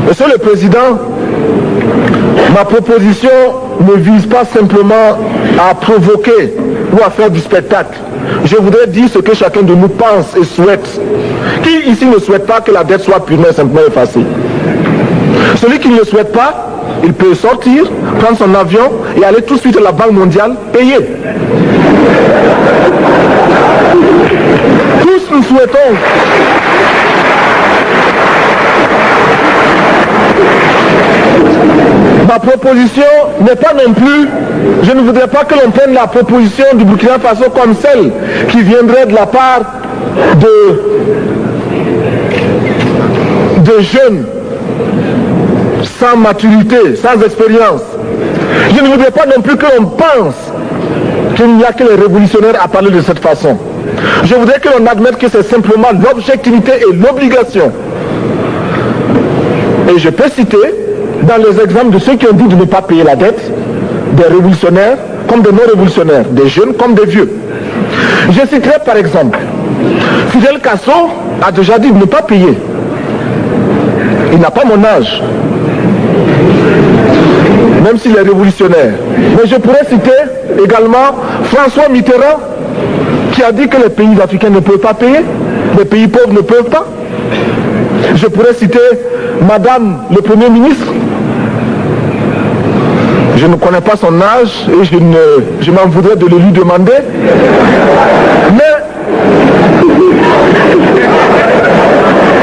Monsieur le Président, ma proposition ne vise pas simplement à provoquer ou à faire du spectacle. Je voudrais dire ce que chacun de nous pense et souhaite. Qui ici ne souhaite pas que la dette soit purement et simplement effacée? Celui qui ne le souhaite pas, il peut sortir, prendre son avion et aller tout de suite à la Banque mondiale payer. Tous nous souhaitons ma proposition n'est pas non plus, je ne voudrais pas que l'on prenne la proposition du Burkina Faso comme celle qui viendrait de la part de jeunes sans maturité, sans expérience. Je ne voudrais pas non plus que l'on pense qu'il n'y a que les révolutionnaires à parler de cette façon. Je voudrais que l'on admette que c'est simplement l'objectivité et l'obligation. Et je peux citer dans les exemples de ceux qui ont dit de ne pas payer la dette, des révolutionnaires comme des non-révolutionnaires, des jeunes comme des vieux. Je citerai par exemple, Fidel Castro a déjà dit de ne pas payer. Il n'a pas mon âge, même s'il est révolutionnaire. Mais je pourrais citer également François Mitterrand, qui a dit que les pays africains ne peuvent pas payer, les pays pauvres ne peuvent pas. Je pourrais citer Madame le Premier ministre. Je ne connais pas son âge et je m'en voudrais de le lui demander. Mais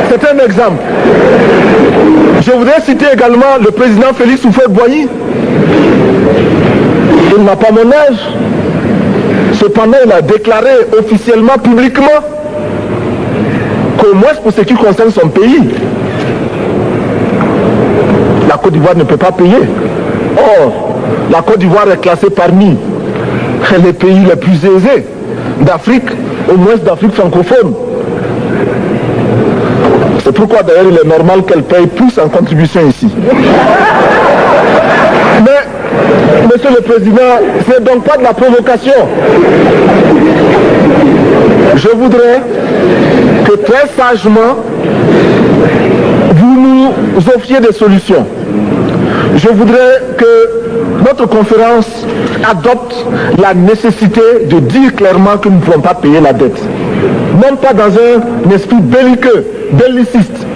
c'est un exemple. Je voudrais citer également le président Félix Houphouët-Boigny. Il n'a pas mon âge. Cependant, il a déclaré officiellement, publiquement, qu'au moins pour ce qui concerne son pays, la Côte d'Ivoire ne peut pas payer. Or, la Côte d'Ivoire est classée parmi les pays les plus aisés d'Afrique, au moins d'Afrique francophone. C'est pourquoi d'ailleurs il est normal qu'elle paye plus en contribution ici. Mais, Monsieur le Président, ce n'est donc pas de la provocation. Je voudrais que très sagement, vous nous offriez des solutions. Je voudrais que notre conférence adopte la nécessité de dire clairement que nous ne pouvons pas payer la dette. Non pas dans un esprit belliqueux, belliciste.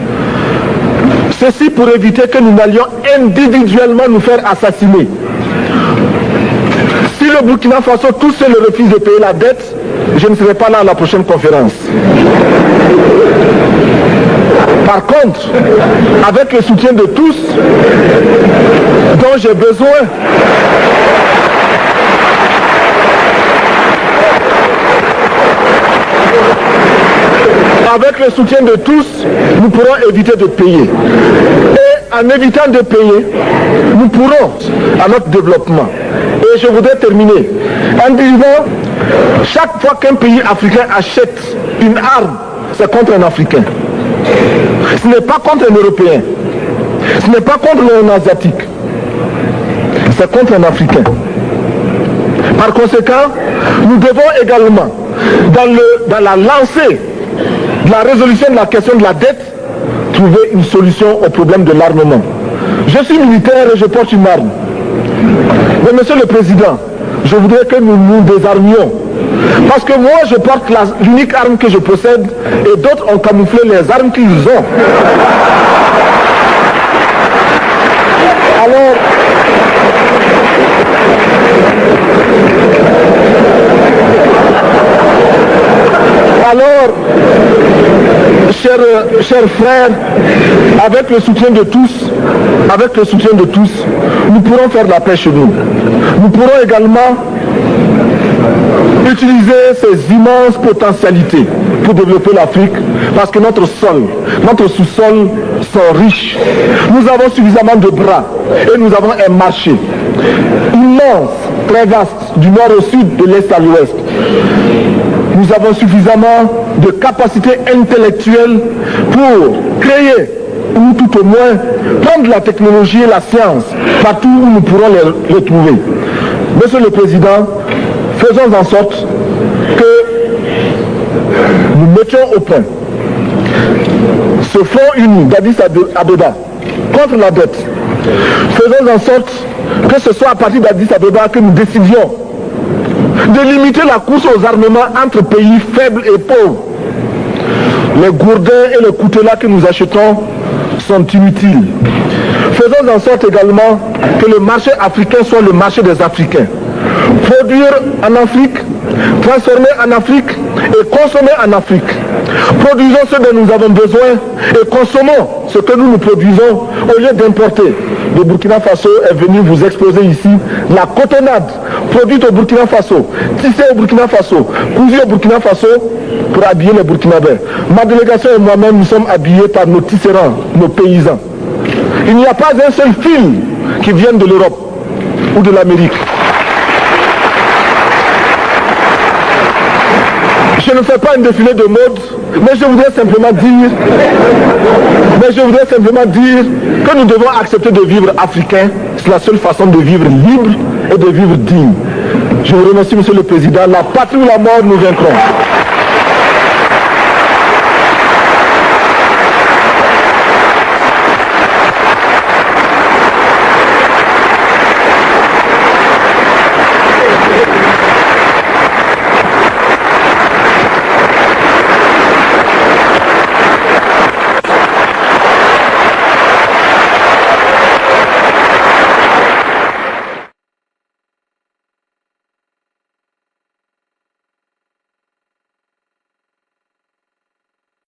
Ceci pour éviter que nous n'allions individuellement nous faire assassiner. Si le Burkina Faso tout seul refuse de payer la dette, je ne serai pas là à la prochaine conférence. Par contre, avec le soutien de tous, dont j'ai besoin, avec le soutien de tous, nous pourrons éviter de payer. Et en évitant de payer, nous pourrons à notre développement. Et je voudrais terminer en disant, chaque fois qu'un pays africain achète une arme, c'est contre un Africain. Ce n'est pas contre un Européen. Ce n'est pas contre un Asiatique. C'est contre un Africain. Par conséquent, nous devons également, dans la lancée de la résolution de la question de la dette, trouver une solution au problème de l'armement. Je suis militaire et je porte une arme. Mais Monsieur le Président, je voudrais que nous nous désarmions. Parce que moi, je porte l'unique arme que je possède et d'autres ont camouflé les armes qu'ils ont. Alors, chers frères, avec le soutien de tous, nous pourrons faire la paix chez nous. Nous pourrons également utiliser ces immenses potentialités pour développer l'Afrique, parce que notre sous-sol sont riches. Nous avons suffisamment de bras et nous avons un marché immense, très vaste, du nord au sud, de l'est à l'ouest. Nous avons suffisamment de capacités intellectuelles pour créer, ou tout au moins prendre la technologie et la science partout où nous pourrons les trouver. Monsieur le Président, faisons en sorte que nous mettions au point ce front uni d'Addis Abeba contre la dette. Faisons en sorte que ce soit à partir d'Addis Abeba que nous décidions de limiter la course aux armements entre pays faibles et pauvres. Les gourdins et les coutelas que nous achetons sont inutiles. Faisons en sorte également que le marché africain soit le marché des Africains. Produire en Afrique, transformer en Afrique et consommer en Afrique. Produisons ce dont nous avons besoin et consommons ce que nous produisons au lieu d'importer. Le Burkina Faso est venu vous exposer ici la cotonnade produite au Burkina Faso, tissée au Burkina Faso, cousue au Burkina Faso pour habiller les Burkinabés. Ma délégation et moi-même, nous sommes habillés par nos tisserands, nos paysans. Il n'y a pas un seul fil qui vienne de l'Europe ou de l'Amérique. Je ne fais pas un défilé de mode, mais je voudrais simplement dire que nous devons accepter de vivre africain. C'est la seule façon de vivre libre et de vivre digne. Je vous remercie, Monsieur le Président. La patrie ou la mort, nous vaincrons.